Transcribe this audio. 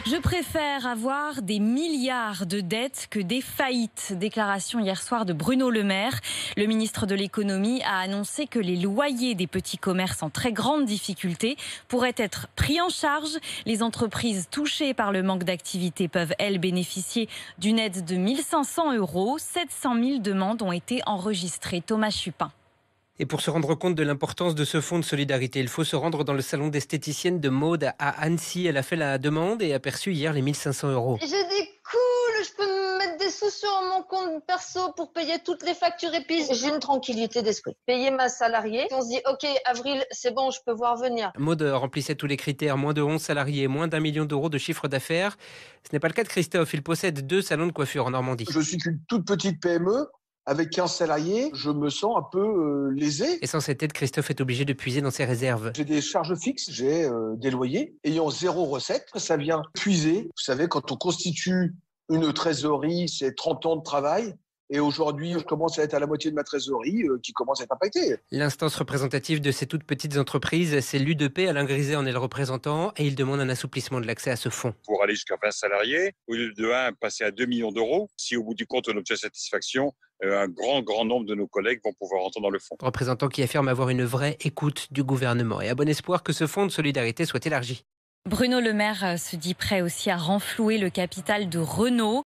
Je préfère avoir des milliards de dettes que des faillites. Déclaration hier soir de Bruno Le Maire. Le ministre de l'économie a annoncé que les loyers des petits commerces en très grande difficulté pourraient être pris en charge. Les entreprises touchées par le manque d'activité peuvent, elles, bénéficier d'une aide de 1 500 €. 700 000 demandes ont été enregistrées. Thomas Chupin. Et pour se rendre compte de l'importance de ce fonds de solidarité, il faut se rendre dans le salon d'esthéticienne de Maude à Annecy. Elle a fait la demande et a perçu hier les 1 500 €. J'ai dit cool, je peux me mettre des sous sur mon compte perso pour payer toutes les factures et puis j'ai une tranquillité d'esprit. Payer ma salariée, on se dit ok, avril, c'est bon, je peux voir venir. Maude remplissait tous les critères, moins de 11 salariés, moins d'1 million d'euros de chiffre d'affaires. Ce n'est pas le cas de Christophe, il possède 2 salons de coiffure en Normandie. Je suis qu'une toute petite PME. Avec 15 salariés, je me sens un peu lésé. Et sans cette aide, Christophe est obligé de puiser dans ses réserves. J'ai des charges fixes, j'ai des loyers. Ayant 0 recette, ça vient puiser. Vous savez, quand on constitue une trésorerie, c'est 30 ans de travail. Et aujourd'hui, je commence à être à la moitié de ma trésorerie qui commence à être impactée. L'instance représentative de ces toutes petites entreprises, c'est l'UDP. Alain Griset en est le représentant et il demande un assouplissement de l'accès à ce fonds. Pour aller jusqu'à 20 salariés, au lieu de 1, passer à 2 millions d'euros. Si au bout du compte on obtient satisfaction, un grand nombre de nos collègues vont pouvoir entrer dans le fonds. Représentant qui affirme avoir une vraie écoute du gouvernement et a bon espoir que ce fonds de solidarité soit élargi. Bruno Le Maire se dit prêt aussi à renflouer le capital de Renault.